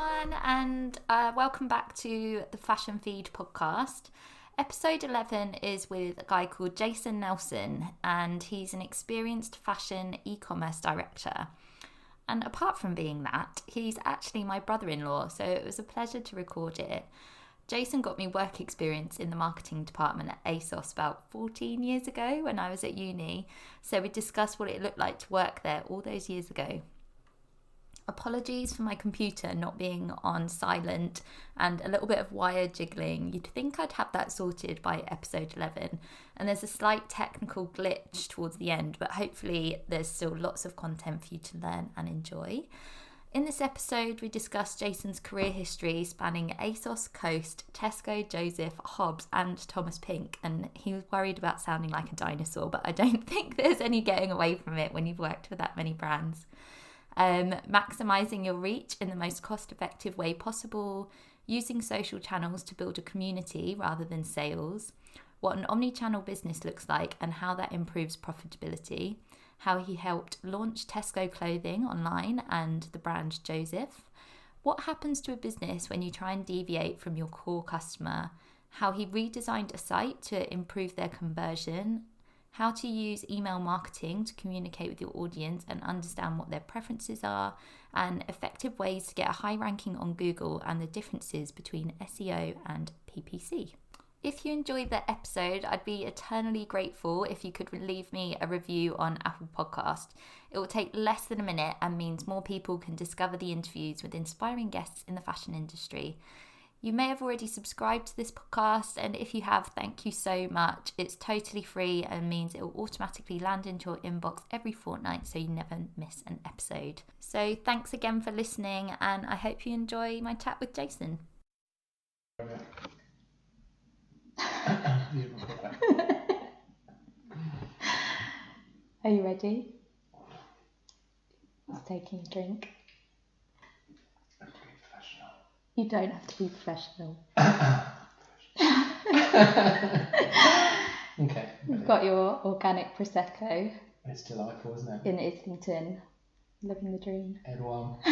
everyone, and welcome back to the Fashion Feed podcast. Episode 11 is with a guy called Jason Nelson, and he's an experienced fashion e-commerce director. And apart from being that, he's actually my brother-in-law, so it was a pleasure to record it. Jason got me work experience in the marketing department at ASOS about 14 years ago when I was at uni, so we discussed what it looked like to work there all those years ago. Apologies for my computer not being on silent and a little bit of wire jiggling. You'd think I'd have that sorted by episode 11, and there's a slight technical glitch towards the end, but hopefully there's still lots of content for you to learn and enjoy. In this episode, we discuss Jason's career history spanning ASOS, Coast, Tesco, Joseph, Hobbs and Thomas Pink, and he was worried about sounding like a dinosaur, but I don't think there's any getting away from it when you've worked for that many brands. Maximising your reach in the most cost-effective way possible, using social channels to build a community rather than sales, what an omni-channel business looks like and how that improves profitability, how he helped launch Tesco clothing online and the brand Joseph, what happens to a business when you try and deviate from your core customer, how he redesigned a site to improve their conversion, how to use email marketing to communicate with your audience and understand what their preferences are, and effective ways to get a high ranking on Google and the differences between SEO and PPC. If you enjoyed that episode, I'd be eternally grateful if you could leave me a review on Apple Podcast. It will take less than a minute and means more people can discover the interviews with inspiring guests in the fashion industry. You may have already subscribed to this podcast, and if you have, thank you so much. It's totally free and means it will automatically land into your inbox every fortnight so you never miss an episode. So thanks again for listening, and I hope you enjoy my chat with Jason. Are you ready? Just taking a drink. You don't have to be professional. Okay. You've got your organic Prosecco. It's delightful, isn't it? In Islington. Living the dream. N1.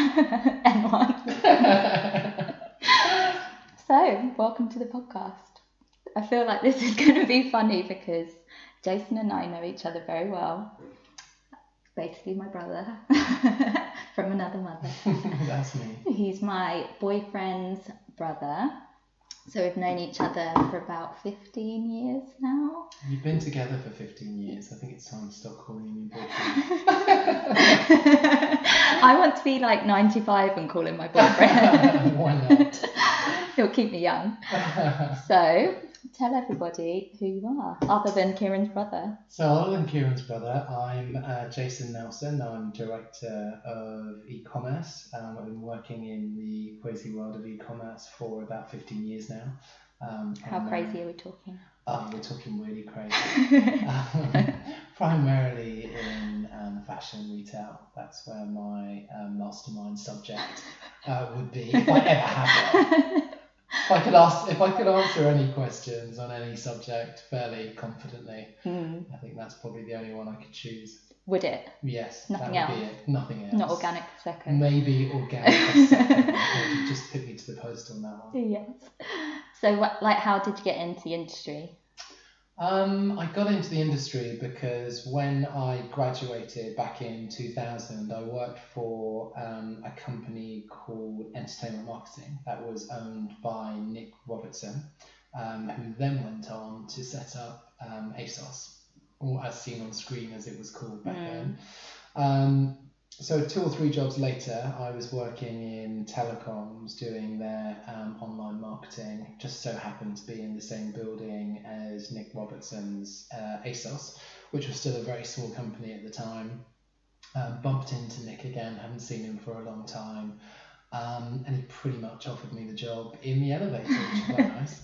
N1. So, welcome to the podcast. I feel like this is going to be funny because Jason and I know each other very well. Basically my brother from another mother. That's me. He's my boyfriend's brother. So we've known each other for about 15 years now. You've been together for 15 years. I think it's time to stop calling him your boyfriend. I want to be like 95 and call him my boyfriend. Why not? He'll keep me young. So tell everybody who you are, other than Kieran's brother. So other than Kieran's brother, I'm Jason Nelson. I'm Director of Ecommerce. I've been working in the crazy world of e-commerce for about 15 years now. How crazy are we talking? We're talking really crazy. Primarily in fashion retail. That's where my mastermind subject would be, if I ever had one. If I could answer any questions on any subject fairly confidently, I think that's probably the only one I could choose. Would it? Yes. Nothing else? Be it. Nothing else. Not organic Prosecco? Maybe organic Prosecco. You just put me to the post on that one. Yes. So, how did you get into the industry? I got into the industry because when I graduated back in 2000, I worked for a company called Entertainment Marketing that was owned by Nick Robertson, who then went on to set up ASOS, or as seen on screen as it was called back then. So 2 or 3 jobs later, I was working in telecoms doing their online marketing. Just so happened to be in the same building as Nick Robertson's ASOS, which was still a very small company at the time. Bumped into Nick again, hadn't seen him for a long time. And he pretty much offered me the job in the elevator, which was quite nice.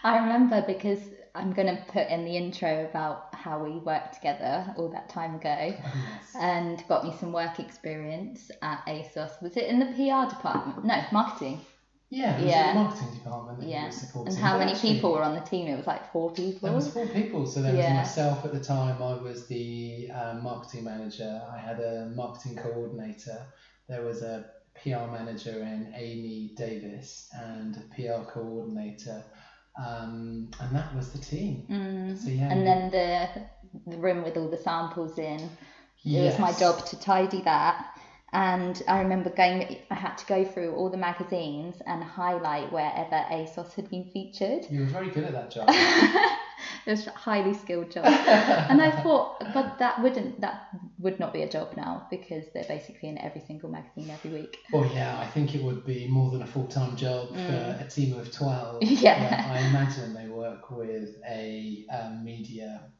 I remember because I'm going to put in the intro about how we worked together all that time ago. Oh, yes. And got me some work experience at ASOS. Was it in the PR department? No, marketing. Yeah, it was in the marketing department that you were supporting. And how many people were on the team? It was like 4 people? There was 4 people. So there was myself at the time. I was the marketing manager. I had a marketing coordinator. There was a PR manager in Amy Davis and a PR coordinator, and that was the team. So, yeah, and then the room with all the samples in. It was my job to tidy that. And I remember I had to go through all the magazines and highlight wherever ASOS had been featured. You were very good at that job. It was a highly skilled job. And I thought, but that would not be a job now, because they're basically in every single magazine every week. Well, yeah, I think it would be more than a full-time job for a team of 12. Yeah. I imagine they work with a media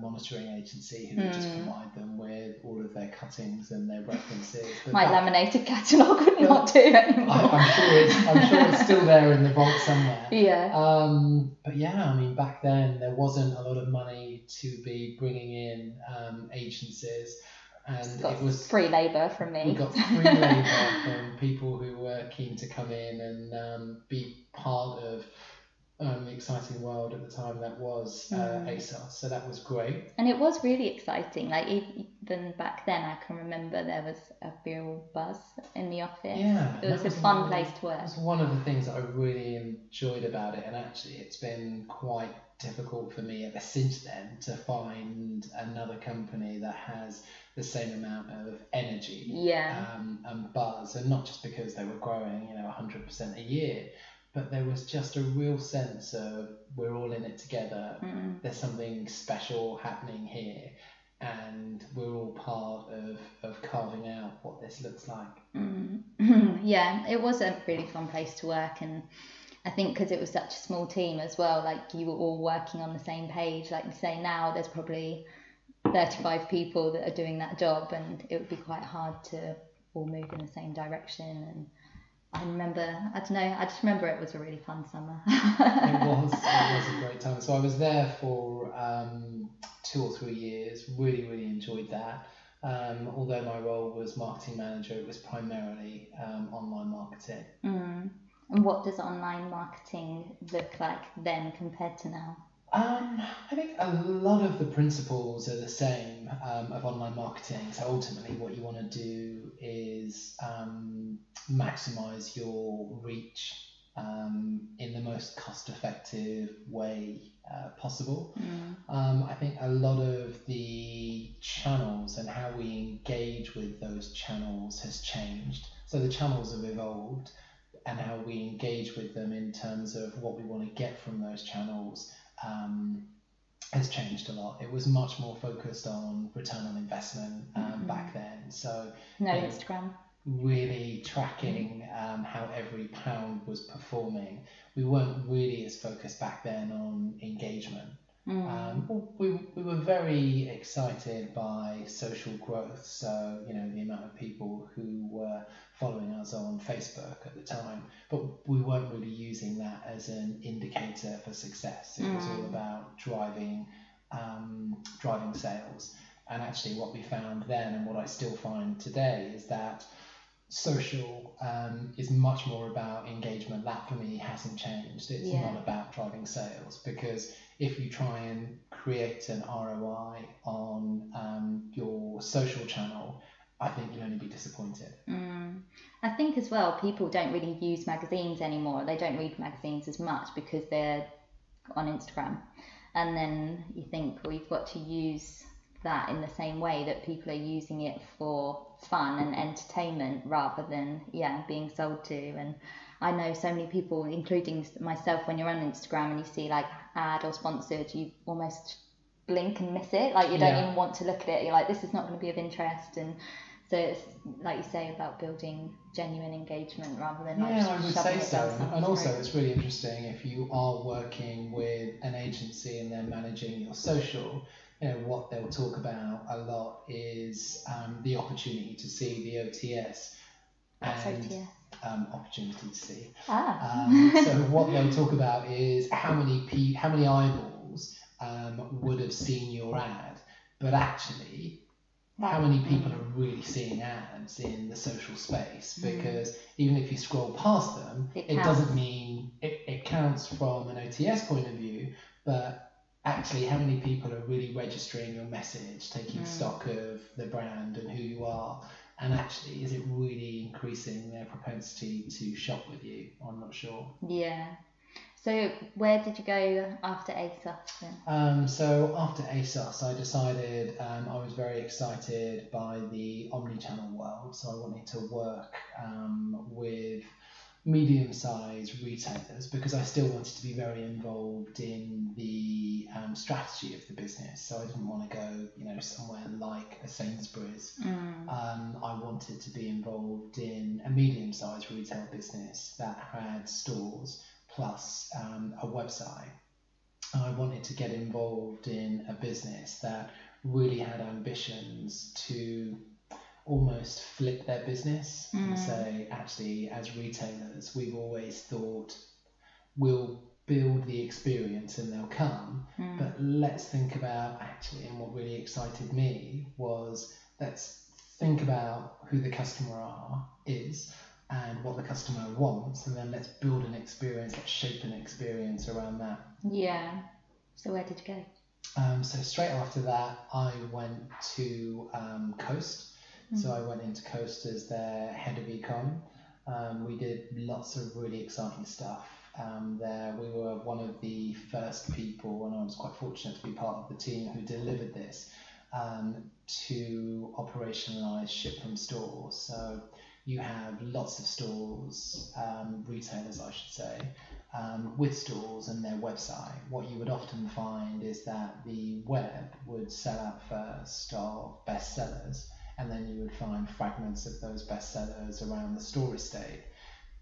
monitoring agency who would just provide them with all of their cuttings and their references. But my laminated catalogue would not do anymore. I'm sure it's still there in the vault somewhere. Yeah. But yeah, I mean, back then there wasn't a lot of money to be bringing in agencies. And it was free labour from me. We got free labour from people who were keen to come in and be part of the exciting world at the time that was ASOS. So that was great. And it was really exciting. Like, even back then, I can remember there was a real buzz in the office. Yeah, it was a fun place to work. It was one of the things that I really enjoyed about it, and actually it's been quite difficult for me ever since then to find another company that has the same amount of energy and buzz, and not just because they were growing 100% a year, but there was just a real sense of we're all in it together. There's something special happening here, and we're all part of carving out what this looks like. Yeah, it was a really fun place to work, and I think because it was such a small team as well, like you were all working on the same page. Like you say, now there's probably 35 people that are doing that job, and it would be quite hard to all move in the same direction. And I just remember it was a really fun summer. It was a great time. So I was there for 2 or 3 years, really enjoyed that. Although my role was marketing manager, it was primarily online marketing. And what does online marketing look like then compared to now? I think a lot of the principles are the same of online marketing. So ultimately what you want to do is maximize your reach in the most cost-effective way possible. I think a lot of the channels and how we engage with those channels has changed. So the channels have evolved, and how we engage with them in terms of what we want to get from those channels has changed a lot. It was much more focused on return on investment back then. So Instagram. Really tracking how every pound was performing. We weren't really as focused back then on engagement. We were very excited by social growth, so the amount of people who were following us on Facebook at the time, but we weren't really using that as an indicator for success. It was all about driving sales. And actually what we found then, and what I still find today, is that social is much more about engagement. That for me hasn't changed. It's not about driving sales, because if you try and create an ROI on your social channel, I think you'll only be disappointed. I think as well, people don't really use magazines anymore. They don't read magazines as much because they're on Instagram. And then you think, well, you've got to use that in the same way that people are using it for fun and entertainment rather than being sold to. And I know so many people, including myself, when you're on Instagram and you see like ad or sponsored, you almost blink and miss it. Like you don't even want to look at it. You're like, this is not going to be of interest. And so it's like you say about building genuine engagement rather than I would say so. And also it's really interesting if you are working with an agency and they're managing your social. What they'll talk about a lot is the opportunity to see the OTS. And opportunity to see. So what they'll talk about is how many eyeballs would have seen your ad, but actually how many people are really seeing ads in the social space, because even if you scroll past them, it doesn't mean it counts from an OTS point of view, but actually how many people are really registering your message, taking stock of the brand and who you are, And actually, is it really increasing their propensity to shop with you? I'm not sure. Yeah. So where did you go after ASOS then? So after ASOS, I decided I was very excited by the omni-channel world. So I wanted to work with medium-sized retailers because I still wanted to be very involved in the strategy of the business. So I didn't want to go, somewhere like a Sainsbury's. I wanted to be involved in a medium-sized retail business that had stores plus a website. I wanted to get involved in a business that really had ambitions to almost flip their business and say, actually, as retailers, we've always thought we'll build the experience and they'll come, but let's think about actually, and what really excited me was, let's think about who the customer is and what the customer wants, and then let's build an experience, let's shape an experience around that. Yeah. So where did you go? So straight after that, I went to Coast. So I went into Coast as their head of ecom. We did lots of really exciting stuff there. We were one of the first people, and I was quite fortunate to be part of the team who delivered this, to operationalize ship from store. So you have lots of stores, retailers I should say, with stores and their website. What you would often find is that the web would sell out first of bestsellers, and then you would find fragments of those bestsellers around the store estate.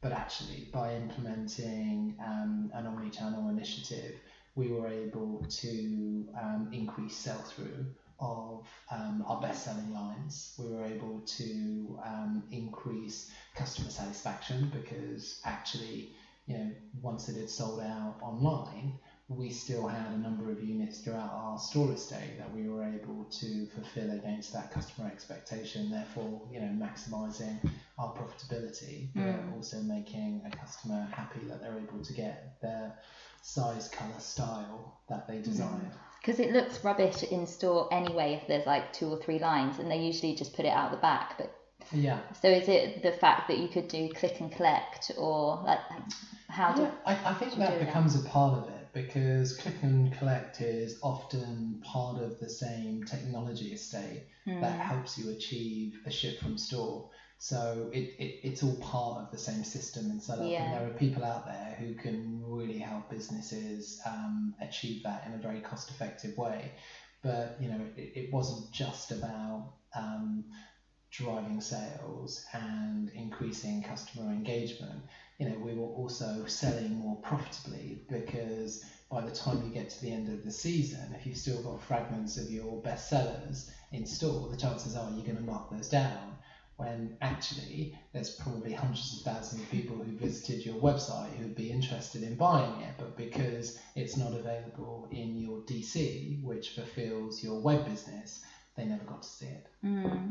But actually, by implementing an omni-channel initiative, we were able to increase sell-through of our best-selling lines. We were able to increase customer satisfaction because actually, once it had sold out online, we still had a number of units throughout our store estate that we were able to fulfill against that customer expectation, therefore, maximising our profitability, but also making a customer happy that they're able to get their size, colour, style that they desired. Because it looks rubbish in store anyway if there's like 2 or 3 lines, and they usually just put it out the back. But yeah. So is it the fact that you could do click and collect, or like how do? I think that becomes a part of it, because click and collect is often part of the same technology estate that helps you achieve a ship from store. So it's all part of the same system and setup, and there are people out there who can really help businesses achieve that in a very cost-effective way. But it wasn't just about driving sales and increasing customer engagement. We were also selling more profitably, because by the time you get to the end of the season, if you've still got fragments of your bestsellers in store, the chances are you're going to mark those down, when actually there's probably hundreds of thousands of people who visited your website who'd be interested in buying it, but because it's not available in your DC, which fulfills your web business, they never got to see it.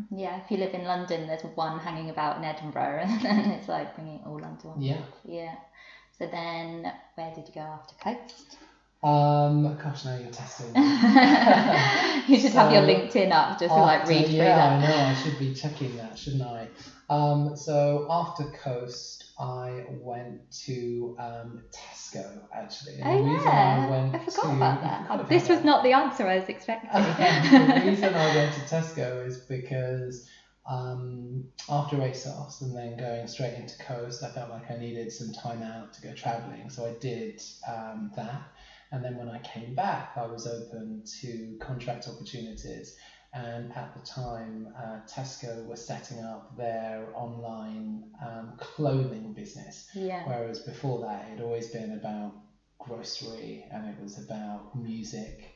Yeah, if you live in London, there's one hanging about in Edinburgh, and then it's like bringing it all onto one. Yeah. So then, where did you go after Coast? Gosh, now you're testing me. You should have your LinkedIn up just to read through that. Yeah, I know. I should be checking that, shouldn't I? So after Coast, I went to Tesco, actually. And the reason I forgot about that. This was not the answer I was expecting. The reason I went to Tesco is because after ASOS and then going straight into Coast, I felt like I needed some time out to go travelling. So I did that. And then when I came back, I was open to contract opportunities. And at the time, Tesco was setting up their online clothing business. Whereas before that, it had always been about grocery and it was about music,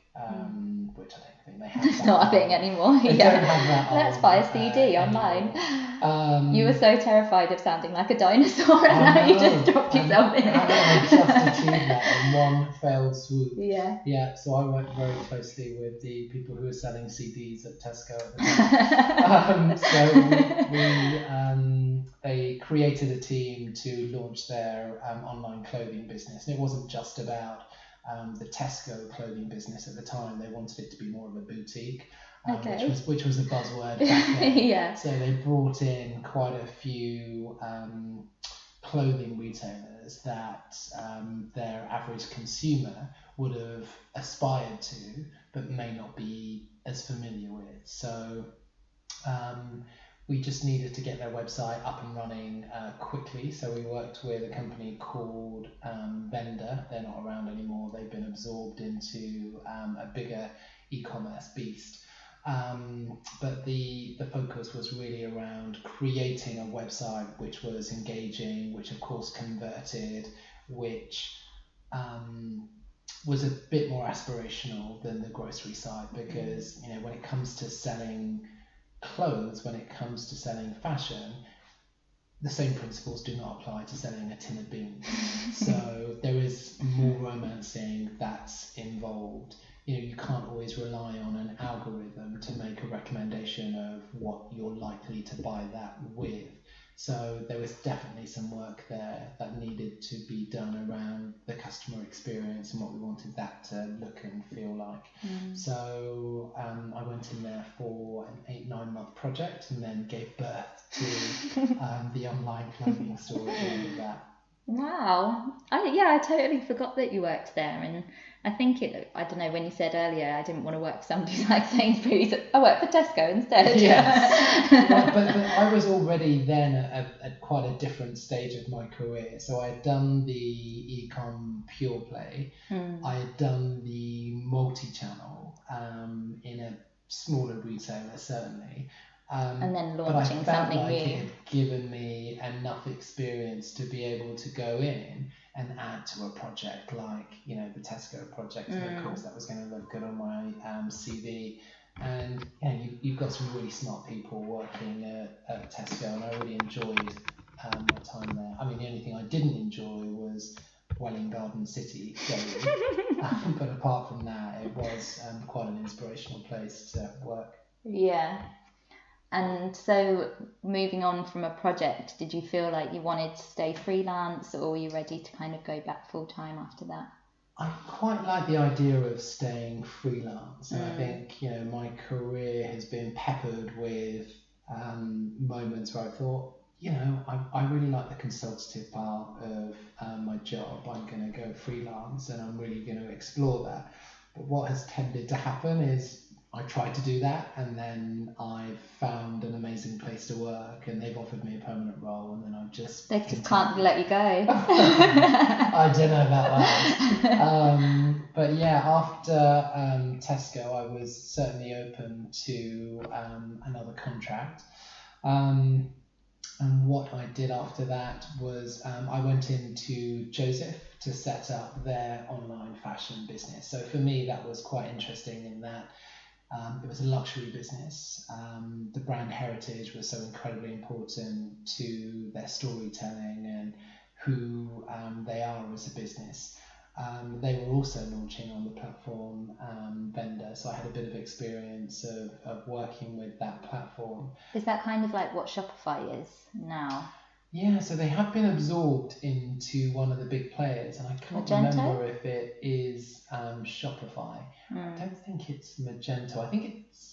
which I don't think they have. It's not a thing anymore. They don't have that. Let's buy a CD online. You were so terrified of sounding like a dinosaur, and now you just dropped yourself in it. I just achieved that in one failed swoop. Yeah. So I worked very closely with the people who were selling CDs at Tesco at the time. So they created a team to launch their online clothing business, and it wasn't just about the Tesco clothing business at the time. They wanted it to be more of a boutique. Okay. which was a buzzword back then. Yeah. So they brought in quite a few clothing retailers that their average consumer would have aspired to, but may not be as familiar with. So we just needed to get their website up and running quickly. So we worked with a company called Vendor. They're not around anymore. They've been absorbed into a bigger e-commerce beast. But the focus was really around creating a website which was engaging, which of course converted, which was a bit more aspirational than the grocery side, because when it comes to selling clothes, when it comes to selling fashion, the same principles do not apply to selling a tin of beans. So there is more romancing that's involved. You can't always rely on an algorithm to make a recommendation of what you're likely to buy that with. So there was definitely some work there that needed to be done around the customer experience and what we wanted that to look and feel like. So I went in there for an 8-9 month project and then gave birth to the online clothing store at the end of that. Wow. I totally forgot that you worked there, and I think I don't know, when you said earlier I didn't want to work for somebody like Sainsbury's, I worked for Tesco instead. Yes. but I was already then at quite a different stage of my career. So I had done the e-com pure play. I had done the multi-channel in a smaller retailer, certainly. And then launching but I felt something like new. it had given me enough experience to be able to go in and add to a project like the Tesco project, and of course that was going to look good on my CV. And you've got some really smart people working at Tesco, and I really enjoyed my time there. I mean, the only thing I didn't enjoy was Welwyn Garden City daily, but apart from that, it was quite an inspirational place to work. Yeah. And so moving on from a project, did you feel like you wanted to stay freelance, or were you ready to kind of go back full time after that? I quite like the idea of staying freelance, and I think my career has been peppered with moments where I thought, I really like the consultative part of my job. I'm going to go freelance, and I'm really going to explore that. But what has tended to happen is I tried to do that, and then I've found an amazing place to work, and they've offered me a permanent role, and then I've just... They just can't let you go. I don't know about that. But yeah, after Tesco, I was certainly open to another contract. And what I did after that was I went into Joseph to set up their online fashion business. So for me, that was quite interesting in that it was a luxury business. The brand heritage was so incredibly important to their storytelling and who they are as a business. They were also launching on the platform Vendor, so I had a bit of experience of working with that platform. Is that kind of like what Shopify is now? Yeah, so they have been absorbed into one of the big players, and I can't remember if it is Shopify. I don't think it's Magento. I think it's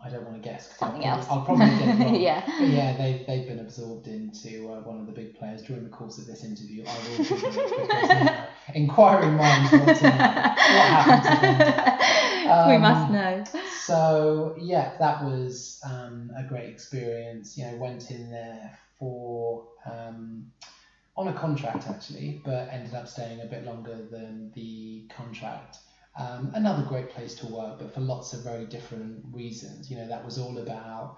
I don't want to guess. Something else. I'll probably get it wrong. Yeah. But yeah, they've been absorbed into one of the big players. During the course of this interview, I will Google it, because inquiring minds want to know what happened to them. We must know. So yeah, that was a great experience. Went in there for on a contract actually, but ended up staying a bit longer than the contract. Another great place to work, but for lots of very different reasons. That was all about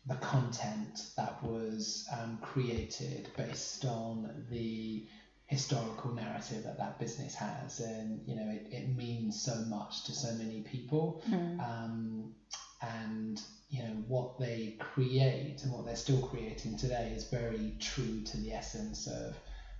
the content that was created based on the historical narrative that business has, and it means so much to so many people. And what they create and what they're still creating today is very true to the essence of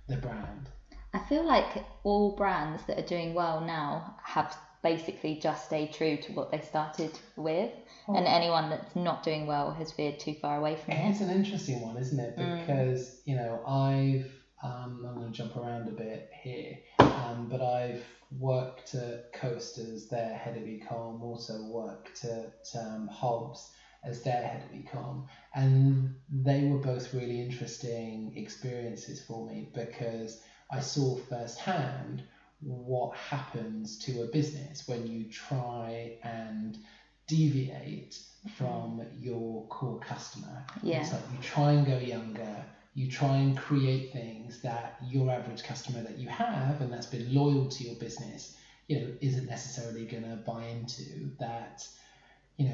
the brand. I feel like all brands that are doing well now have basically just stayed true to what they started with, and anyone that's not doing well has veered too far away from it. It's an interesting one, isn't it? Because I'm going of jump around a bit here, but I've worked at Coast as their head of ecom, also worked at Hobbs as their head of ecom, and they were both really interesting experiences for me because I saw firsthand what happens to a business when you try and deviate from your core customer. Yeah. It's like you try and go younger, you try and create things that your average customer that you have and that's been loyal to your business, isn't necessarily going to buy into that.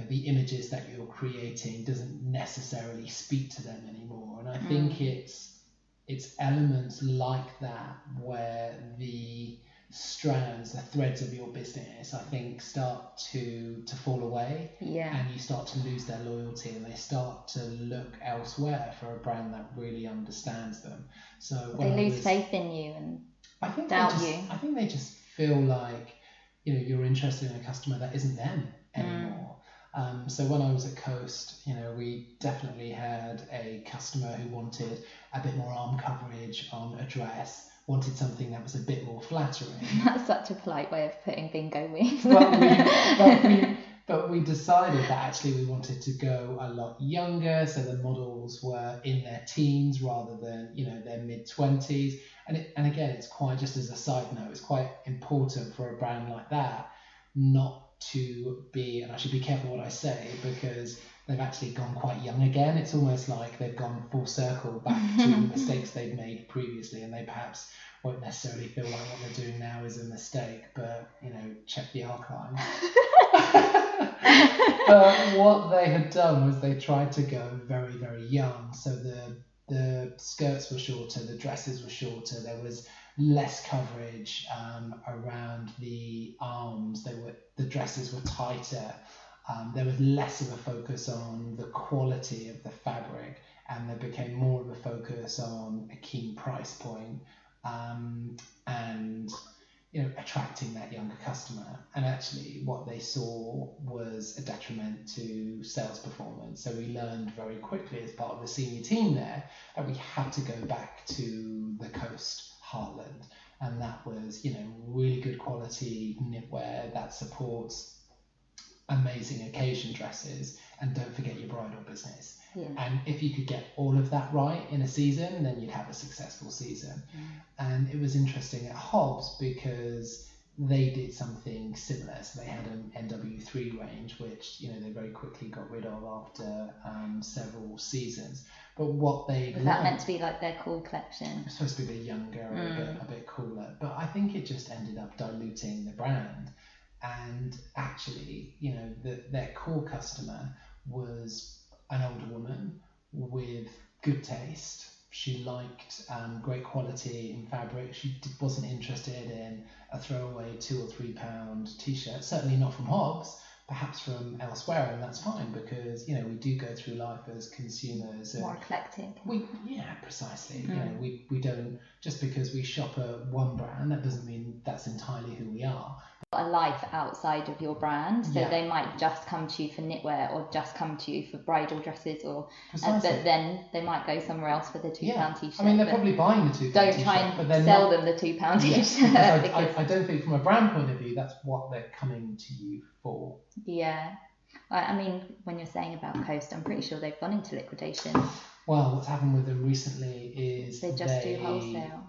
The images that you're creating doesn't necessarily speak to them anymore. And I think it's elements like that where the strands, the threads of your business, I think, start to fall away. Yeah. And you start to lose their loyalty and they start to look elsewhere for a brand that really understands them. So they lose faith in you and doubt you. I think they just feel like, you're interested in a customer that isn't them anymore. So when I was at Coast, we definitely had a customer who wanted a bit more arm coverage on a dress, wanted something that was a bit more flattering. That's such a polite way of putting bingo wings. But we decided that actually we wanted to go a lot younger, so the models were in their teens rather than their mid-20s. And again, it's quite, just as a side note, it's quite important for a brand like that not to be, and I should be careful what I say because they've actually gone quite young again. It's almost like they've gone full circle back to mistakes they've made previously, and they perhaps won't necessarily feel like what they're doing now is a mistake, but check the archives. But what they had done was they tried to go very, very young. So the skirts were shorter, the dresses were shorter, there was less coverage around the arms. The dresses were tighter. There was less of a focus on the quality of the fabric, and there became more of a focus on a keen price point and attracting that younger customer. And actually what they saw was a detriment to sales performance. So we learned very quickly as part of the senior team there that we had to go back to the Coast heartland, and that was really good quality knitwear that supports amazing occasion dresses, and don't forget your bridal business. Yeah. And if you could get all of that right in a season, then you'd have a successful season. And it was interesting at Hobbs because they did something similar. So they had an NW3 range, which they very quickly got rid of after several seasons. But what they was that meant to be like their cool collection? It was supposed to be the younger, a bit cooler. But I think it just ended up diluting the brand. And actually, their core customer was an older woman with good taste. She liked great quality in fabric. She wasn't interested in a throwaway £2 or £3 t-shirt, certainly not from Hobbs, perhaps from elsewhere, and that's fine because we do go through life as consumers. More eclectic. Precisely. We don't, just because we shop at one brand, that doesn't mean that's entirely who we are. A life outside of your brand, so they might just come to you for knitwear or just come to you for bridal dresses, or but then they might go somewhere else for the £2 t-shirt. I mean, they're probably buying the £2 t-shirt. Don't try and sell them the £2 t-shirt. I don't think from a brand point of view that's what they're coming to you for. Yeah. I mean, when you're saying about Coast, I'm pretty sure they've gone into liquidation. Well, what's happened with them recently is they just do wholesale.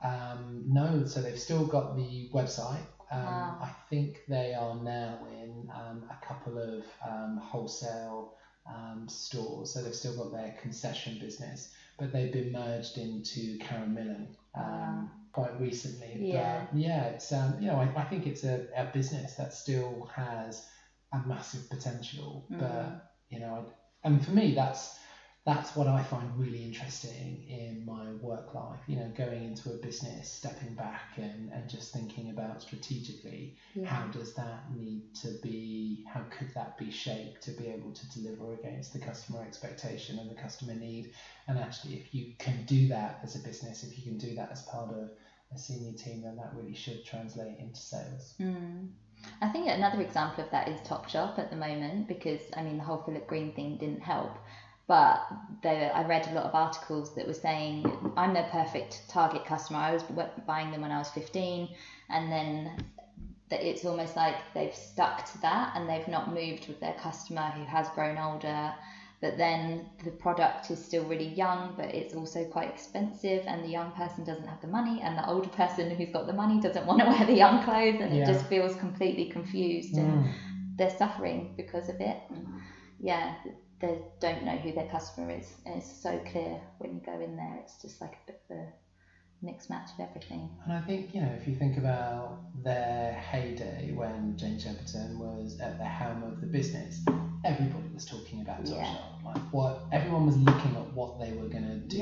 No, so they've still got the website. I think they are now in a couple of wholesale stores, so they've still got their concession business, but they've been merged into Karen Millen quite recently. Yeah. But it's I think it's a business that still has a massive potential, but and for me that's what I find really interesting in my work life, going into a business, stepping back and just thinking about strategically, how does that need to be, how could that be shaped to be able to deliver against the customer expectation and the customer need. And actually, if you can do that as a business, if you can do that as part of a senior team, then that really should translate into sales. I think another example of that is Topshop at the moment, because the whole Philip Green thing didn't help. But I read a lot of articles that were saying, I'm their perfect target customer. I was buying them when I was 15, and then it's almost like they've stuck to that and they've not moved with their customer who has grown older. But then the product is still really young, but it's also quite expensive, and the young person doesn't have the money, and the older person who's got the money doesn't want to wear the young clothes, and it just feels completely confused, and they're suffering because of it. And they don't know who their customer is, and it's so clear when you go in there. It's just like a bit of a mixed match of everything. And I think, if you think about their heyday when Jane Shepperton was at the helm of the business, everybody was talking about Topshop. Like everyone was looking at what they were going to do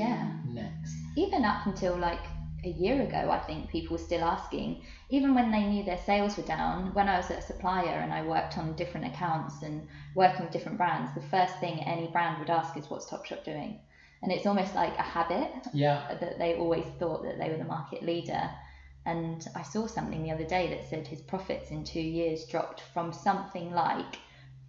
next. Even up until like a year ago, I think people were still asking, even when they knew their sales were down. When I was at a supplier and I worked on different accounts and working with different brands, the first thing any brand would ask is, what's Topshop doing? And it's almost like a habit that they always thought that they were the market leader. And I saw something the other day that said his profits in 2 years dropped from something like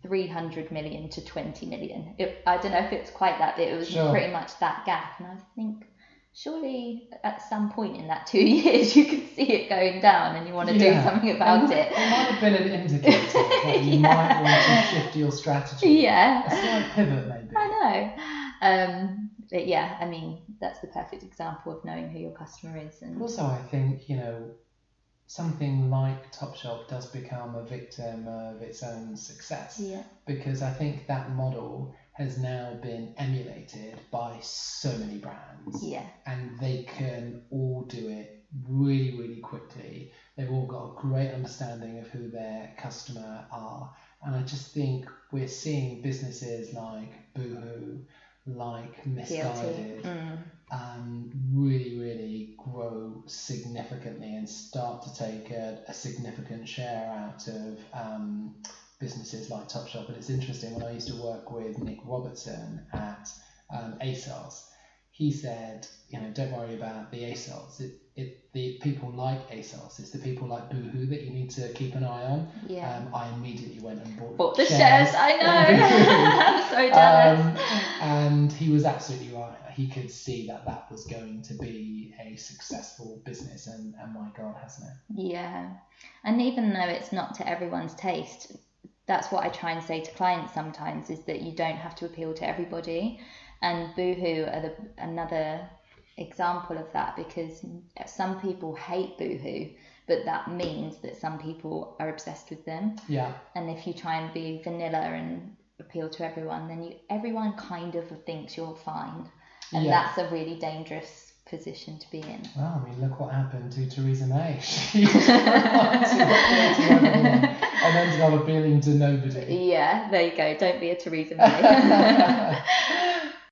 300 million to 20 million. I don't know if it's quite that, but it was pretty much that gap. And I think surely at some point in that 2 years you could see it going down and you want to do something about it. It might have been an indicator that you might want to shift your strategy. A slight pivot maybe. I know. But I mean, that's the perfect example of knowing who your customer is. And also, I think, something like Topshop does become a victim of its own success. Because I think that model has now been emulated by so many brands. And they can all do it really, really quickly. They've all got a great understanding of who their customer are. And I just think we're seeing businesses like Boohoo, like Misguided, really, really grow significantly and start to take a significant share out of businesses like Topshop. And it's interesting, when I used to work with Nick Robertson at ASOS, he said, don't worry about the ASOS. The people like ASOS. It's the people like Boohoo that you need to keep an eye on. I immediately went and bought the shares. I know. I'm so jealous. And he was absolutely right. He could see that was going to be a successful business, and my God, hasn't it? And even though it's not to everyone's taste, that's what I try and say to clients sometimes, is that you don't have to appeal to everybody. And Boohoo are another example of that, because some people hate Boohoo, but that means that some people are obsessed with them. And if you try and be vanilla and appeal to everyone, then everyone kind of thinks you're fine, and that's a really dangerous position to be in. Well, I mean, look what happened to Theresa May. She tried to appeal to everyone and ended up appealing to nobody. There you go. Don't be a Theresa May.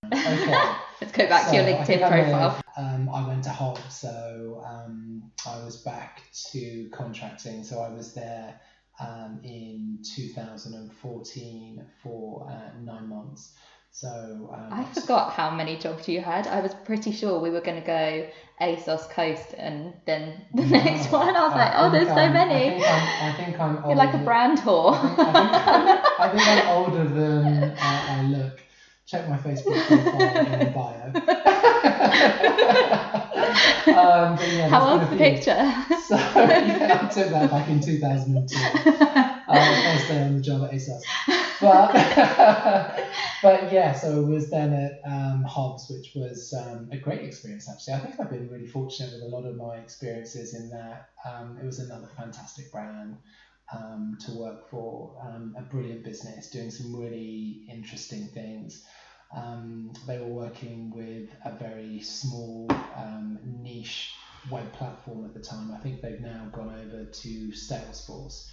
Okay. Let's go back to your LinkedIn profile. I went to Hob, so I was back to contracting. So I was there in 2014 for 9 months. So I forgot how many jobs you had. I was pretty sure we were going to go ASOS Coast and then the next one. I was like, there's so many. I think I'm older. You're like a brand whore. I think I'm older than I look. Check my Facebook profile in the bio. How old's the picture? So I took that back in 2002. First day on the job at ASOS. But so I was then at Hobbs, which was a great experience actually. I think I've been really fortunate with a lot of my experiences in that it was another fantastic brand to work for, a brilliant business doing some really interesting things. They were working with a very small niche web platform at the time. I think they've now gone over to Salesforce.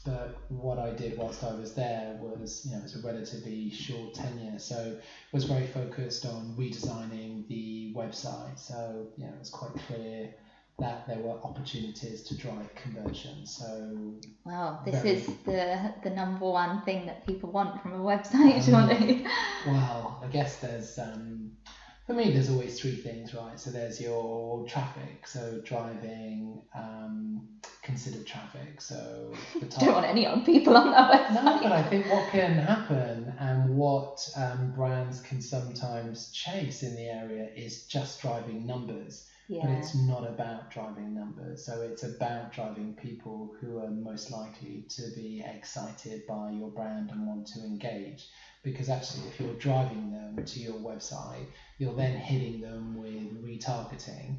But what I did whilst I was there was, it was a relatively short tenure, so it was very focused on redesigning the website. So, it was quite clear that there were opportunities to drive conversion. So wow, this is the number one thing that people want from a website, surely. Well, I guess For me, there's always three things, right? So there's your traffic, so driving considered traffic. So the type. Don't want any young people on that website. No, but I think what can happen and what brands can sometimes chase in the area is just driving numbers. Yeah. But it's not about driving numbers. So it's about driving people who are most likely to be excited by your brand and want to engage. Because actually, if you're driving them to your website, you're then hitting them with retargeting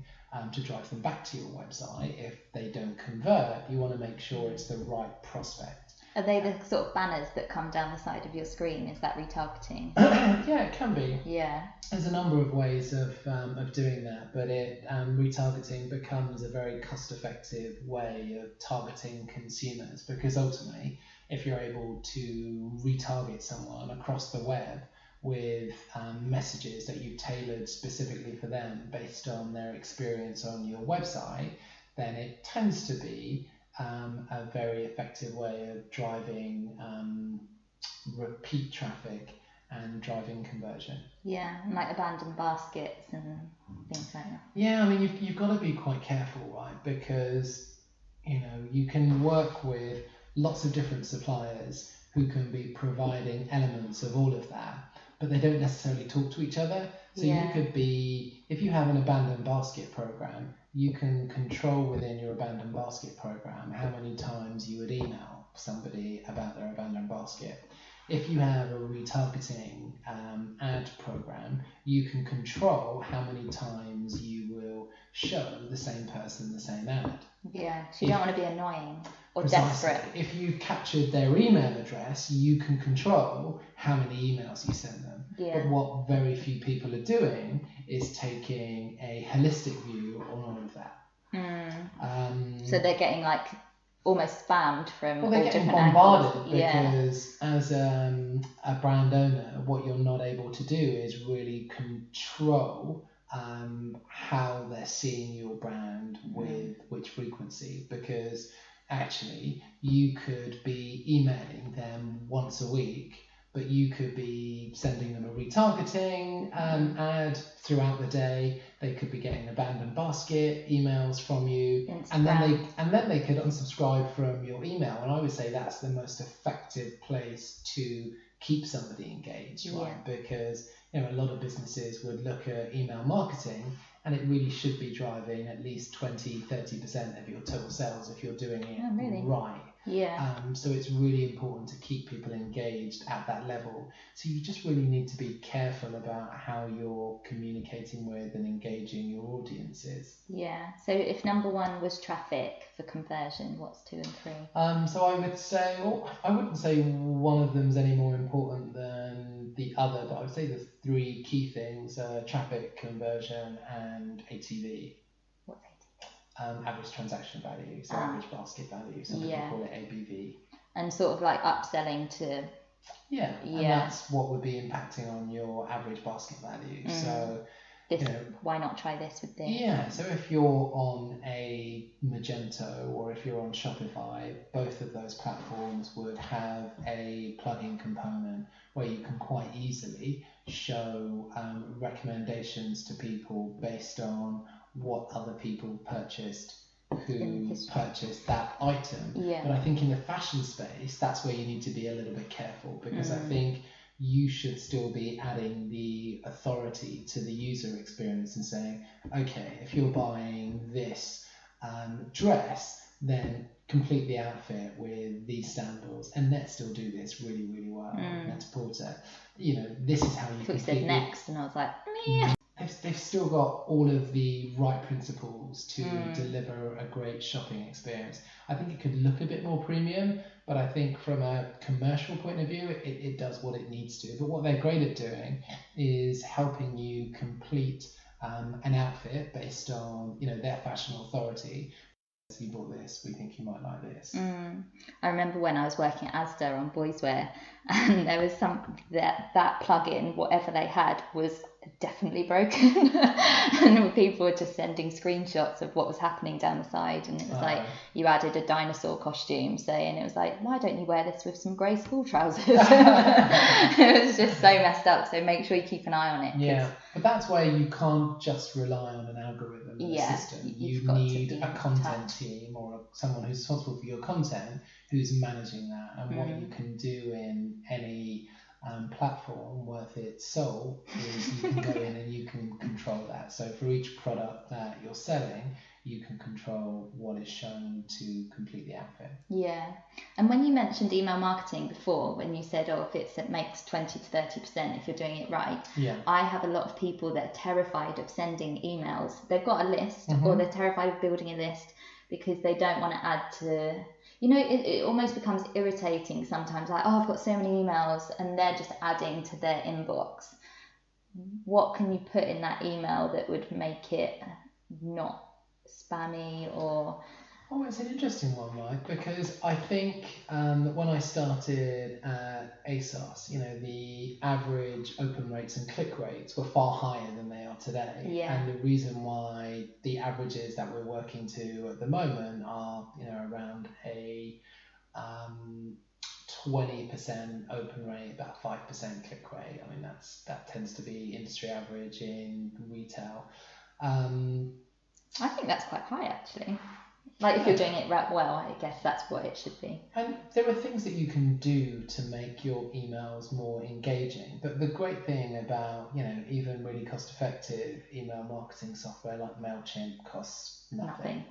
to drive them back to your website. If they don't convert, you want to make sure it's the right prospect. Are they the sort of banners that come down the side of your screen? Is that retargeting? Yeah, it can be. Yeah. There's a number of ways of doing that, but retargeting becomes a very cost-effective way of targeting consumers, because ultimately, if you're able to retarget someone across the web with messages that you've tailored specifically for them based on their experience on your website, then it tends to be a very effective way of driving repeat traffic and driving conversion. Yeah, and like abandoned baskets and things like that. Yeah, I mean, you've got to be quite careful, right? Because, you can work with lots of different suppliers who can be providing elements of all of that, but they don't necessarily talk to each other. So you could be, if you have an abandoned basket program, you can control within your abandoned basket program how many times you would email somebody about their abandoned basket. If you have a retargeting ad program, you can control how many times you will show the same person the same ad. Yeah, so you don't want to be annoying or Precisely. desperate. If you've captured their email address, you can control how many emails you send them. Yeah. But what very few people are doing is taking a holistic view on all of that. So they're getting like almost spammed from well, they're all getting different bombarded angles. because as a brand owner, what you're not able to do is really control how they're seeing your brand with which frequency, because actually you could be emailing them once a week, but you could be sending them a retargeting ad throughout the day. They could be getting abandoned basket emails from you, and then they could unsubscribe from your email. And I would say that's the most effective place to keep somebody engaged, right? Because a lot of businesses would look at email marketing, and it really should be driving at least 20-30% of your total sales if you're doing it right. Yeah. So it's really important to keep people engaged at that level. So you just really need to be careful about how you're communicating with and engaging your audiences. Yeah. So if number one was traffic for conversion, what's 2 and 3? So I would say, I wouldn't say one of them's any more important than the other, but I would say the 3 key things are traffic, conversion, and ATV. What's ATV? Average transaction value, so average basket value. Some people call it ABV. And sort of like upselling to. Yeah, and that's what would be impacting on your average basket value. So, why not try this with this? Yeah, so if you're on a Magento or if you're on Shopify, both of those platforms would have a plugin component where you can quite easily show recommendations to people based on what other people purchased who purchased that item. But I think in the fashion space, that's where you need to be a little bit careful, because I think you should still be adding the authority to the user experience and saying, okay, if you're buying this dress, then complete the outfit with these sandals, and let's still do this really, really well. Let's pause it. This is how you complete said next, and I was like, meh. They've still got all of the right principles to deliver a great shopping experience. I think it could look a bit more premium, but I think from a commercial point of view, it does what it needs to. But what they're great at doing is helping you complete an outfit based on their fashion authority. You bought this, we think you might like this. I remember when I was working at Asda on boyswear, and there was that plugin, whatever they had, was definitely broken. And people were just sending screenshots of what was happening down the side, and it was like you added a dinosaur costume, say, and it was like, why don't you wear this with some grey school trousers? It was just so messed up. So make sure you keep an eye on it. Yeah, but that's why you can't just rely on an algorithm and a system. You need a content team or someone who's responsible for your content who's managing that. And what you can do in any platform worth its salt is you can go in and you can control that. So for each product that you're selling, you can control what is shown to complete the outfit. Yeah. And when you mentioned email marketing before, when you said, if it makes 20 to 30% if you're doing it right, I have a lot of people that are terrified of sending emails. They've got a list, or they're terrified of building a list because they don't want to add to, it almost becomes irritating sometimes, like, I've got so many emails, and they're just adding to their inbox. What can you put in that email that would make it not spammy? Or it's an interesting one, Mike, because I think when I started at ASOS, the average open rates and click rates were far higher than they are today. And the reason why the averages that we're working to at the moment are around a 20% open rate, about 5% click rate. I mean, that tends to be industry average in retail. I think that's quite high, actually. Like, if you're doing it right well, I guess that's what it should be. And there are things that you can do to make your emails more engaging. But the great thing about, even really cost-effective email marketing software like MailChimp costs nothing.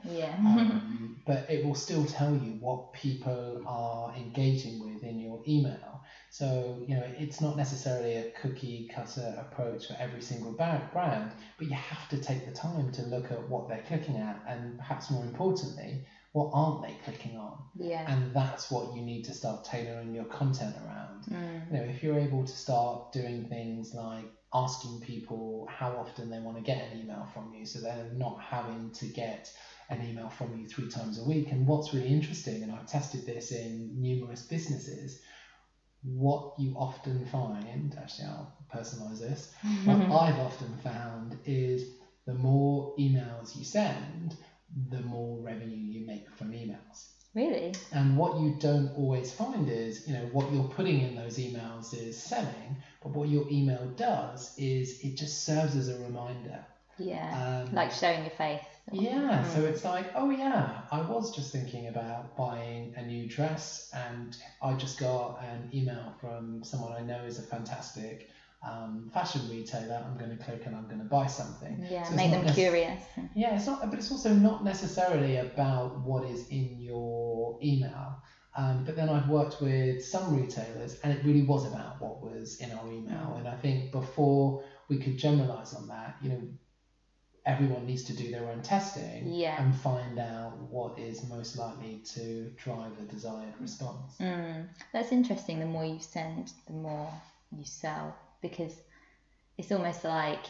But it will still tell you what people are engaging with in your email. So, it's not necessarily a cookie cutter approach for every single brand, but you have to take the time to look at what they're clicking at, and perhaps more importantly, what aren't they clicking on? And that's what you need to start tailoring your content around. If you're able to start doing things like asking people how often they want to get an email from you, so they're not having to get an email from you 3 times a week. And what's really interesting, and I've tested this in numerous businesses, what you often find, actually I'll personalize this, what I've often found is the more emails you send, the more revenue you make from emails. Really? And what you don't always find is, what you're putting in those emails is selling, but what your email does is it just serves as a reminder. Like showing your face. So it's like, I was just thinking about buying a new dress, and I just got an email from someone I know is a fantastic fashion retailer. I'm going to click and I'm going to buy something. So make them curious. It's not, but it's also not necessarily about what is in your email. But then I've worked with some retailers, and it really was about what was in our email. And I think before we could generalize on that, everyone needs to do their own testing and find out what is most likely to drive a desired response. That's interesting. The more you send, the more you sell, because it's almost like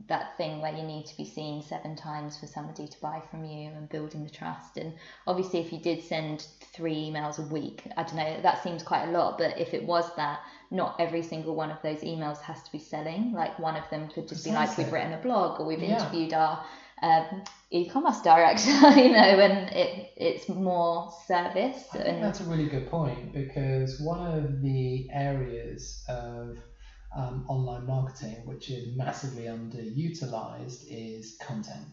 that thing where you need to be seen 7 times for somebody to buy from you, and building the trust. And obviously if you did send 3 emails a week, I don't know, that seems quite a lot, but if it was that, not every single one of those emails has to be selling. Like, one of them could just be like, we've written a blog, or we've interviewed our e-commerce director, and it's more service. I think that's a really good point, because one of the areas of online marketing which is massively underutilized is content.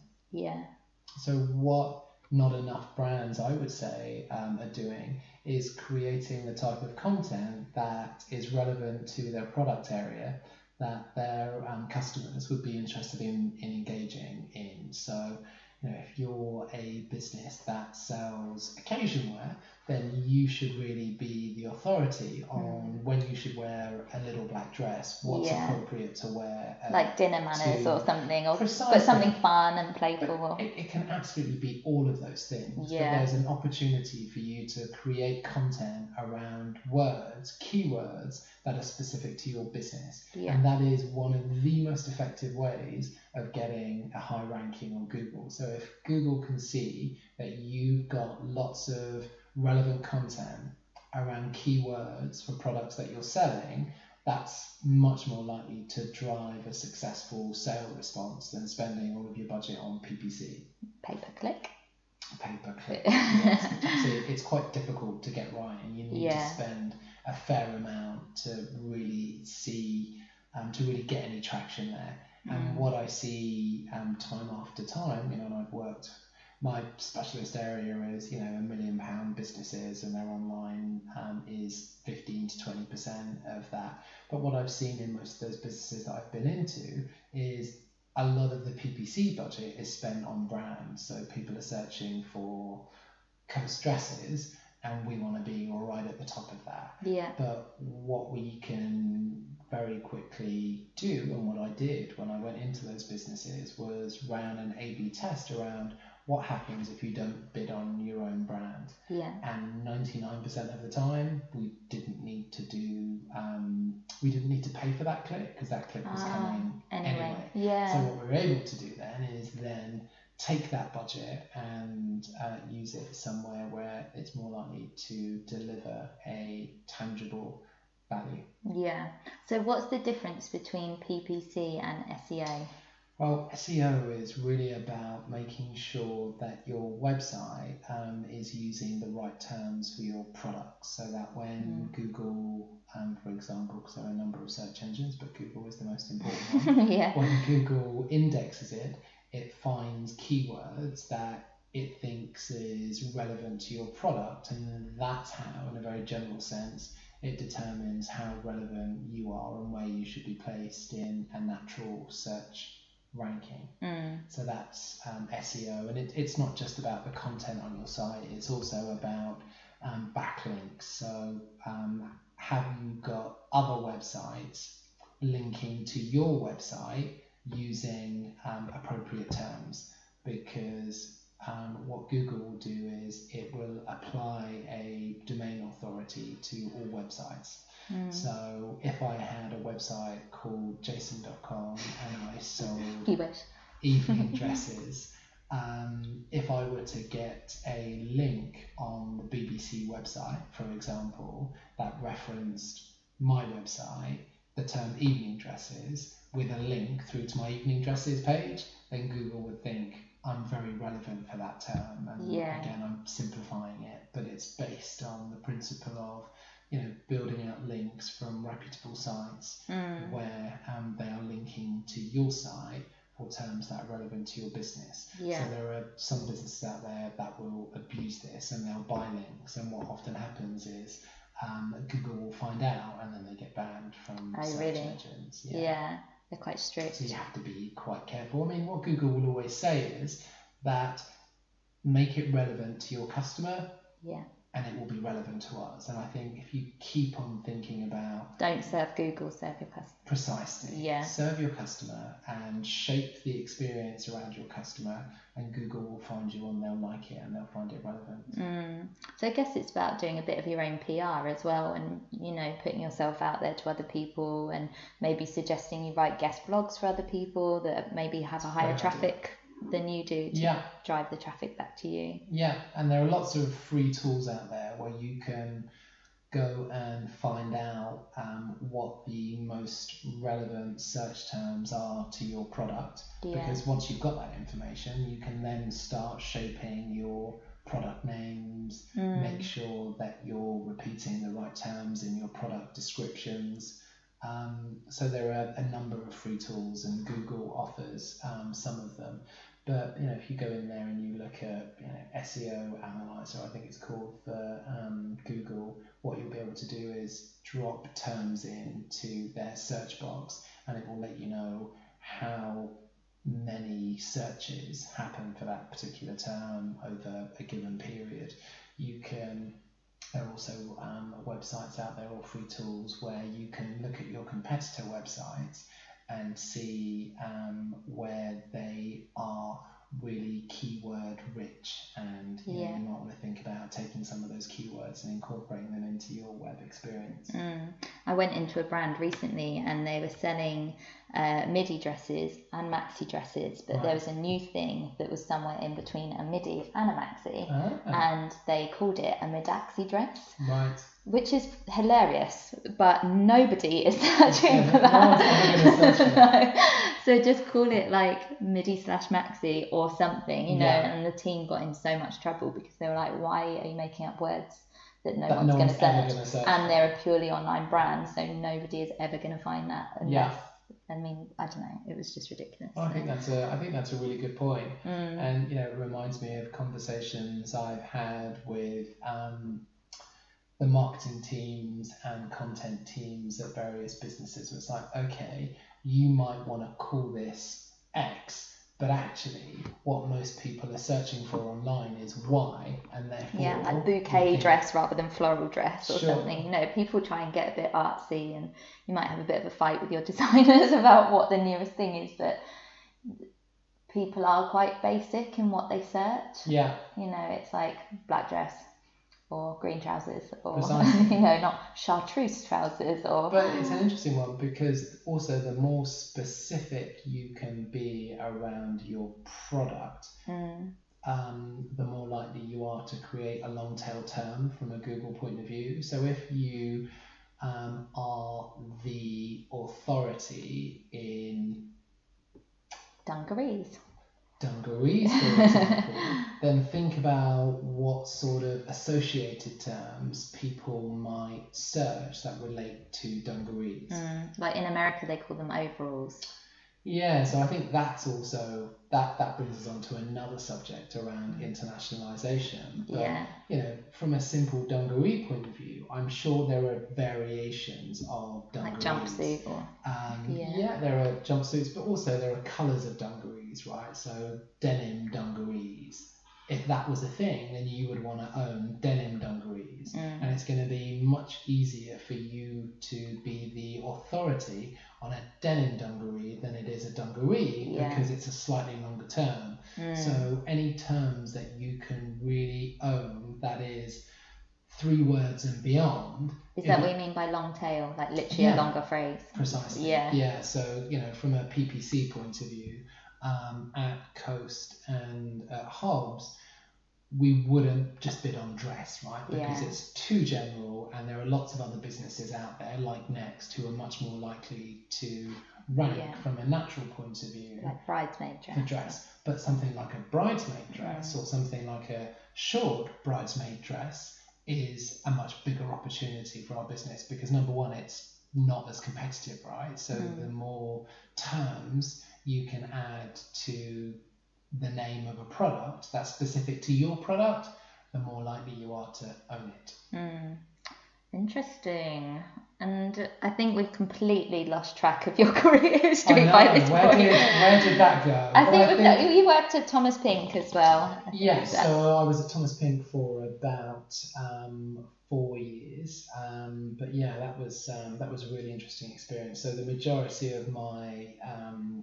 So what not enough brands, I would say, are doing is creating the type of content that is relevant to their product area, that their customers would be interested in engaging in. So, if you're a business that sells occasion wear, then you should really be the authority on when you should wear a little black dress, what's appropriate to wear. Like dinner manners or something, or precisely. But something fun and playful. It can absolutely be all of those things. But there's an opportunity for you to create content around words, keywords that are specific to your business. And that is one of the most effective ways of getting a high ranking on Google. So if Google can see that you've got lots of relevant content around keywords for products that you're selling, that's much more likely to drive a successful sale response than spending all of your budget on PPC. Pay-per-click. Yes. It's quite difficult to get right, and you need to spend a fair amount to really see, to really get any traction there. And what I see time after time, and I've worked, my specialist area is, £1 million businesses, and their online is 15 to 20% of that. But what I've seen in most of those businesses that I've been into is a lot of the PPC budget is spent on brands. So people are searching for coast dresses, and we want to be all right at the top of that. Yeah. But what we can very quickly do, and what I did when I went into those businesses, was ran an A/B test around what happens if you don't bid on your own brand. Yeah. And 99% of the time, we didn't need to pay for that click, because that click was coming anyway. Yeah. So what we were able to do then is take that budget and use it somewhere where it's more likely to deliver a tangible value. Yeah. So what's the difference between PPC and SEO? Well, SEO is really about making sure that your website is using the right terms for your products, so that when Google, for example, because there are a number of search engines, but Google is the most important one. Yeah. When Google indexes it, it finds keywords that it thinks is relevant to your product, and that's how, in a very general sense, it determines how relevant you are and where you should be placed in a natural search ranking. So that's SEO, and it's not just about the content on your site, it's also about backlinks. So have you got other websites linking to your website using appropriate terms? Because what Google will do is it will apply a domain authority to all websites. So if I had a website called jason.com and I sold evening dresses, if I were to get a link on the BBC website, for example, that referenced my website, the term evening dresses, with a link through to my evening dresses page, then Google would think I'm very relevant for that term. And again, I'm simplifying it, but it's based on the principle of building out links from reputable sites where they are linking to your site for terms that are relevant to your business. So there are some businesses out there that will abuse this, and they'll buy links, and what often happens is Google will find out, and then they get banned from search engines. Yeah, they're quite strict. So you have to be quite careful. I mean, what Google will always say is that make it relevant to your customer, and it will be relevant to us. And I think if you keep on thinking about... Don't serve Google, serve your customer. Precisely. Serve your customer and shape the experience around your customer, and Google will find you and they'll like it and they'll find it relevant. So I guess it's about doing a bit of your own PR as well, and putting yourself out there to other people, and maybe suggesting you write guest blogs for other people that maybe have a higher traffic than you do to drive the traffic back to you. Yeah, and there are lots of free tools out there where you can go and find out what the most relevant search terms are to your product. Because once you've got that information, you can then start shaping your product names, make sure that you're repeating the right terms in your product descriptions. So there are a number of free tools, and Google offers some of them. But if you go in there and you look at SEO Analyzer, I think it's called, for Google, what you'll be able to do is drop terms into their search box, and it will let you know how many searches happen for that particular term over a given period. There are also websites out there, or free tools, where you can look at your competitor websites and see where they are really keyword rich, and you might want to think about taking some of those keywords and incorporating them into your web experience. I went into a brand recently and they were selling midi dresses and maxi dresses, but there was a new thing that was somewhere in between a midi and a maxi, and they called it a midaxi dress. Which is hilarious, but nobody is searching for No one's ever going to search for that. No. So just call it like midi/maxi or something, you know. Yeah. And the team got in so much trouble because they were like, "Why are you making up words that no That one's no going to one's ever search?" going to search And for. they're a purely online brand, so nobody is ever going to find that unless. I mean, I don't know. It was just ridiculous. Well, I think that's a really good point. And you know, it reminds me of conversations I've had with the marketing teams and content teams at various businesses. Where it's like, okay, you might want to call this X, but actually, what most people are searching for online is Y, and therefore like bouquet dress rather than floral dress or Sure. something. You know, people try and get a bit artsy, and you might have a bit of a fight with your designers about what the nearest thing is, but people are quite basic in what they search. Yeah. You know, it's like black dress or green trousers or Precisely. you know, not chartreuse trousers or. But it's an interesting one because also the more specific you can be around your product, the more likely you are to create a long tail term from a Google point of view. So if you are the authority in dungarees, for example, then think about what sort of associated terms people might search that relate to dungarees. Like in America, they call them overalls. Yeah, so I think that's also that brings us on to another subject around internationalization. But you know, from a simple dungaree point of view, I'm sure there are variations of dungarees. Like jumpsuit or there are jumpsuits, but also there are colours of dungarees, right? So denim dungarees. If that was a thing, then you would want to own denim dungarees, and it's going to be much easier for you to be the authority on a denim dungaree than it is a dungaree because it's a slightly longer term. So any terms that you can really own, that is 3 words and beyond. Is that what you mean by long tail? Like literally a longer phrase? Precisely. Yeah. So, you know, from a PPC point of view, at Coast and at Hobbs, we wouldn't just bid on dress, right? Because it's too general, and there are lots of other businesses out there like Next who are much more likely to rank from a natural point of view. Like bridesmaid dress. For dress. But something like a bridesmaid dress or something like a short bridesmaid dress is a much bigger opportunity for our business because number one, it's not as competitive, right? So the more terms you can add to the name of a product that's specific to your product, the more likely you are to own it. Interesting. And I think we've completely lost track of your career history by this point. Where did that go? I think you worked at Thomas Pink as well. Yes, so I was at Thomas Pink for about 4 years. But yeah, that was a really interesting experience. So the majority of my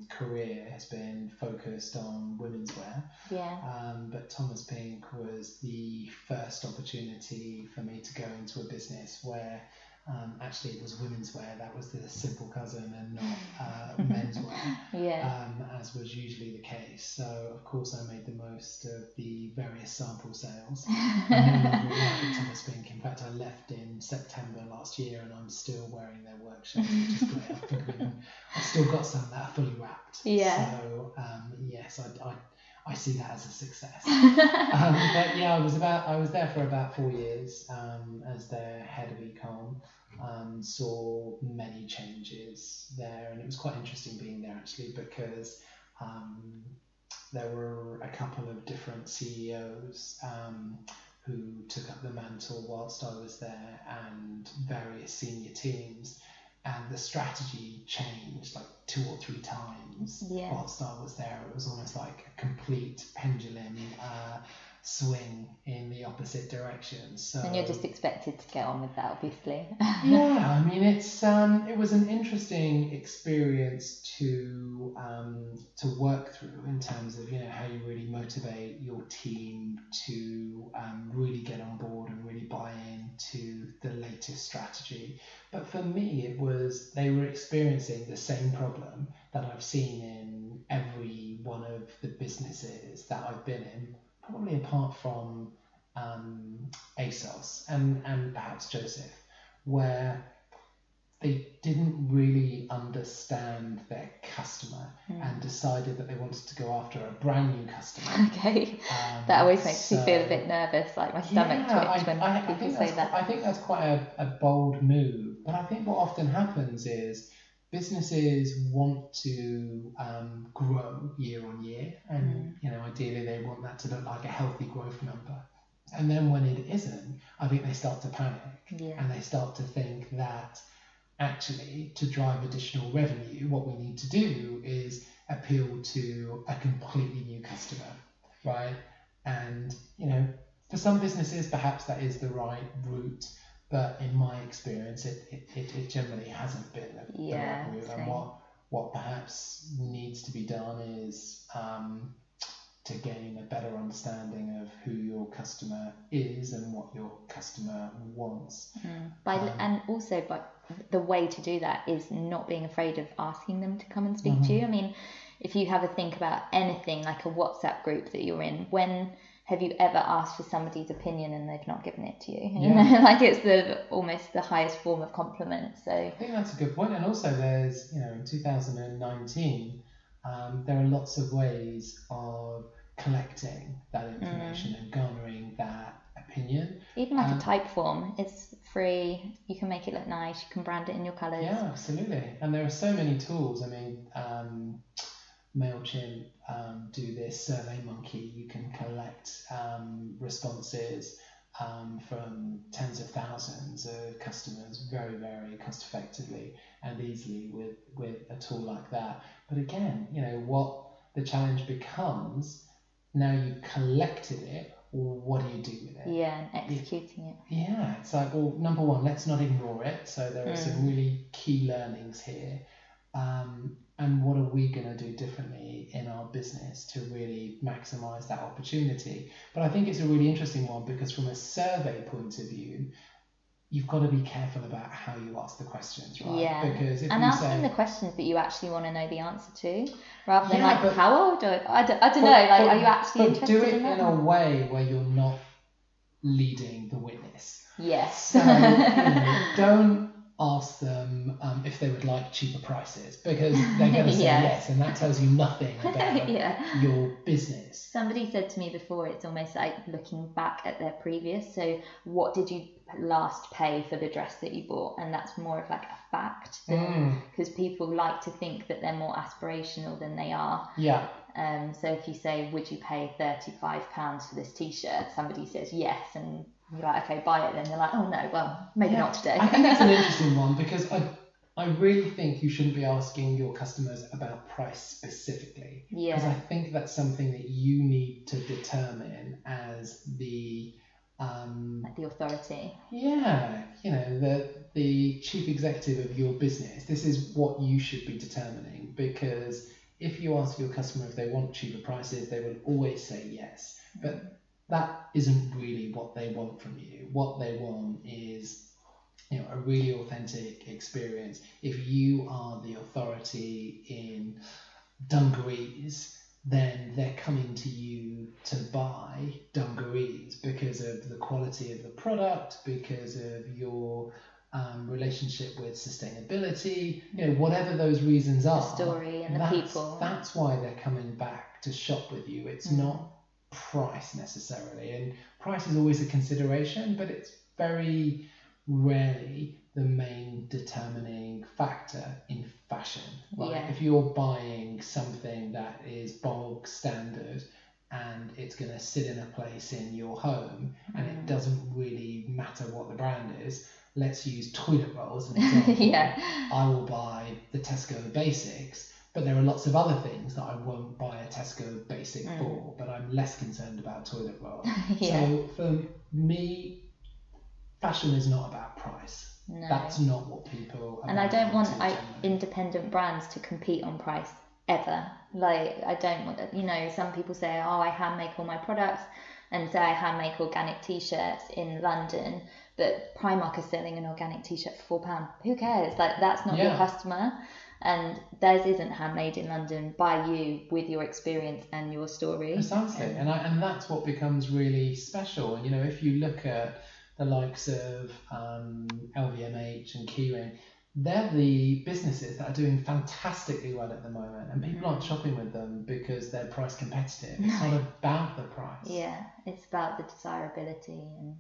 career has been focused on women's wear. But Thomas Pink was the first opportunity for me to go into a business where actually it was women's wear. That was the simple cousin and not men's wear, as was usually the case. So of course I made the most of the various sample sales. I no longer work at Thomas Pink. In fact, I left in September last year and I'm still wearing their work shirts, which is great. I've still got some that are fully wrapped. So yes, I see that as a success. But yeah, I was there for about 4 years as their head of ecom. Saw many changes there, and it was quite interesting being there actually because there were a couple of different CEOs who took up the mantle whilst I was there, and various senior teams. And the strategy changed like 2 or 3 times whilst I was there. It was almost like a complete pendulum swing in the opposite direction. So, and you're just expected to get on with that, obviously. Yeah, I mean, it was an interesting experience to work through in terms of, you know, how you really motivate your team to really get on board and really buy into the latest strategy. But for me, it was they were experiencing the same problem that I've seen in every one of the businesses that I've been in, probably apart from ASOS and perhaps Joseph, where they didn't really understand their customer and decided that they wanted to go after a brand new customer. Okay, that always makes me feel a bit nervous, like my stomach twitch when people say that. I think that's quite a bold move, but I think what often happens is businesses want to grow year on year, and ideally they want that to look like a healthy growth number. And then when it isn't, I think they start to panic and they start to think that actually, to drive additional revenue, what we need to do is appeal to a completely new customer, right? And, for some businesses, perhaps that is the right route, but in my experience, it generally hasn't been the right route. Same. And what perhaps needs to be done is to gain a better understanding of who your customer is and what your customer wants. And also, the way to do that is not being afraid of asking them to come and speak to you. I mean, if you have a think about anything like a WhatsApp group that you're in, when have you ever asked for somebody's opinion and they've not given it to you? You know, like it's almost the highest form of compliment. So I think that's a good point. And also there's, in 2019, there are lots of ways of collecting that information and garnering that opinion. Even like a type form, it's free. You can make it look nice. You can brand it in your colours. Yeah, absolutely. And there are so many tools. I mean, MailChimp do this, SurveyMonkey. You can collect responses from tens of thousands of customers very, very cost effectively and easily with a tool like that. But again, what the challenge becomes, now you've collected it, what do you do with it? Yeah, and executing it. Yeah, it's like, well, number one, let's not ignore it. So there are some really key learnings here. And what are we going to do differently in our business to really maximize that opportunity? But I think it's a really interesting one because from a survey point of view, you've got to be careful about how you ask the questions, right? Yeah, because if and you asking say, the questions that you actually want to know the answer to, rather than how old, or I don't know, are you actually interested do it in that? in a way where you're not leading the witness. Yes. So don't ask them if they would like cheaper prices, because they're going to say yes, and that tells you nothing about your business. Somebody said to me before, it's almost like looking back at their previous. So what did you last pay for the dress that you bought? And that's more of like a fact, because people like to think that they're more aspirational than they are. Yeah. So if you say, would you pay £35 for this t-shirt? Somebody says yes, and you're like, okay, buy it. Then they're like, oh no, well, maybe not today. I think that's an interesting one, because I really think you shouldn't be asking your customers about price specifically. Because I think that's something that you need to determine as the authority. Yeah, the chief executive of your business. This is what you should be determining, because if you ask your customer if they want cheaper prices, they will always say yes. But that isn't really what they want from you. What they want is, a really authentic experience. If you are the authority in dungarees, then they're coming to you to buy dungarees because of the quality of the product, because of your relationship with sustainability, whatever those reasons are. The story and the people. That's why they're coming back to shop with you. It's not price necessarily, and price is always a consideration, but it's very rarely the main determining factor in fashion. If you're buying something that is bulk standard and it's going to sit in a place in your home and it doesn't really matter what the brand is, let's use toilet rolls as an example. I will buy the Tesco Basics, but there are lots of other things that I won't buy a Tesco Basic for, but I'm less concerned about toilet roll. So for me, fashion is not about price. No. That's not what people are. And I don't want independent brands to compete on price ever. Like, I don't want some people say, oh, I hand make all my products, and say I hand make organic t-shirts in London, but Primark is selling an organic t-shirt for £4. Who cares? Like, that's not your customer. and theirs isn't handmade in London by you with your experience and your story. Precisely, and that's what becomes really special. And if you look at the likes of LVMH and Keyring, they're the businesses that are doing fantastically well at the moment, and people aren't shopping with them because they're price competitive. It's not about the price. Yeah, it's about the desirability and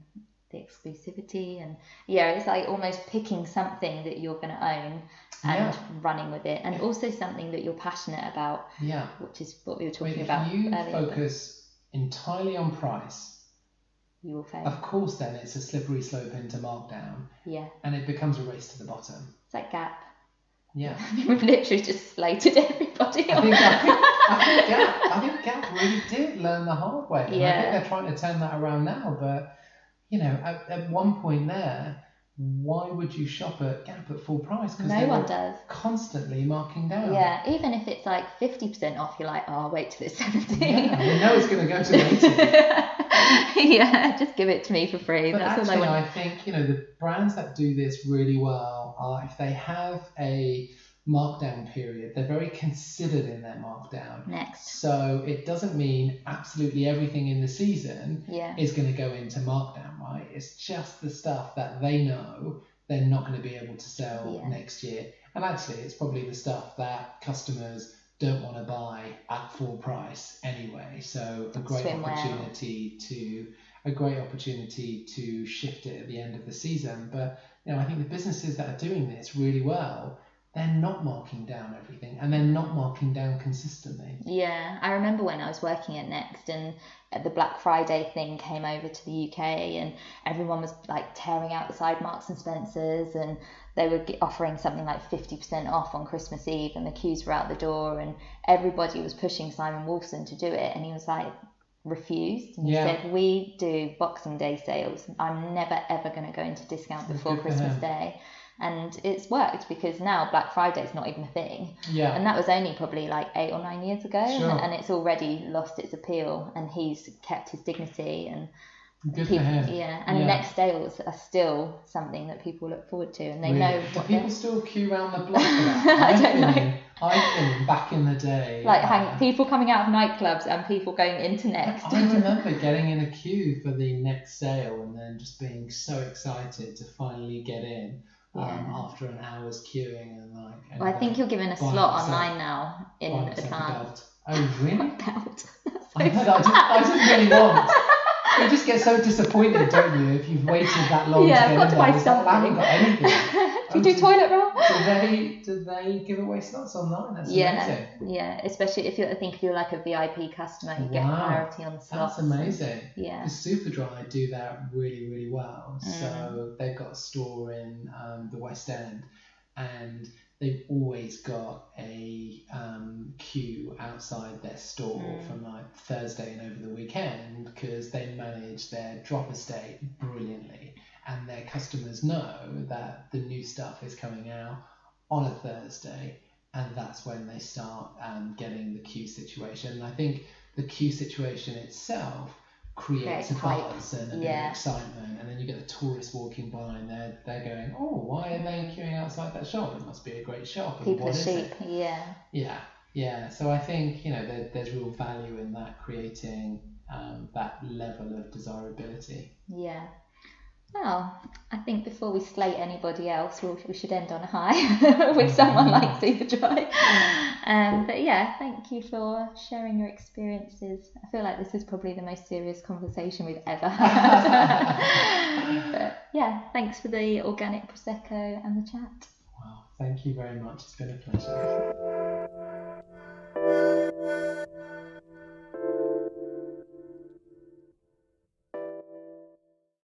the exclusivity, and it's like almost picking something that you're going to own and running with it, and also something that you're passionate about. Yeah, which is what we were talking about earlier. If you focus entirely on price, you will fail. Of course, then it's a slippery slope into markdown. Yeah. And it becomes a race to the bottom. It's like Gap. Yeah. We've literally just slated everybody. I think Gap really did learn the hard way. And I think they're trying to turn that around now. But, at one point there, why would you shop at Gap at full price? Because no one does. Constantly marking down. Yeah, even if it's like 50% off, you're like, oh, I'll wait till it's 70. Yeah, you know it's going to go to 80. Yeah, just give it to me for free. But that's actually, all I want. I think, the brands that do this really well are, if they have a markdown period, they're very considered in their markdown. Next. So it doesn't mean absolutely everything in the season is going to go into markdown, right? It's just the stuff that they know they're not going to be able to sell next year. And actually, it's probably the stuff that customers don't want to buy at full price anyway. So a great opportunity to shift it at the end of the season. But I think the businesses that are doing this really well, they're not marking down everything, and they're not marking down consistently. Yeah, I remember when I was working at Next, and the Black Friday thing came over to the UK, and everyone was like tearing outside Marks and Spencer's, and they were offering something like 50% off on Christmas Eve, and the queues were out the door, and everybody was pushing Simon Wolfson to do it, and he was like, refused. And he said, we do Boxing Day sales. I'm never ever going to go into discount before Christmas Day. And it's worked, because now Black Friday is not even a thing. Yeah. And that was only probably like 8 or 9 years ago. Sure. And it's already lost its appeal, and he's kept his dignity. And good for him. Yeah. And next sales are still something that people look forward to, and they know. Do people still queue around the block for that? I don't know. I've been back in the day. Like people coming out of nightclubs and people going into Next. I remember getting in a queue for the next sale, and then just being so excited to finally get in. After an hour's queuing, and like. Well, I think you're given a slot online now in advance. Oh, really? Belt. I didn't really want. You just get so disappointed, don't you, if you've waited that long to get in there? I've got to buy something. I haven't got anything. Do you do toilet roll? Do they give away slots online? That's amazing. Yeah, especially if you're like a VIP customer, you get priority on the slots. That's amazing. Yeah. Superdry do that really, really well. So they've got a store in the West End, and they've always got a queue outside their store from like Thursday and over the weekend, because they manage their drop estate brilliantly, and their customers know that the new stuff is coming out on a Thursday, and that's when they start getting the queue situation. And I think the queue situation itself creates a buzz and a bit of excitement, and then you get the tourists walking by, and they're going, oh, why are they queuing outside that shop? It must be a great shop. People are cheap. Yeah. So I think there's real value in that, creating that level of desirability. Yeah. Well, I think before we slate anybody else, we should end on a high with someone like Superdry. But yeah, thank you for sharing your experiences. I feel like this is probably the most serious conversation we've ever had. But yeah, thanks for the organic Prosecco and the chat. Wow, thank you very much. It's been a pleasure.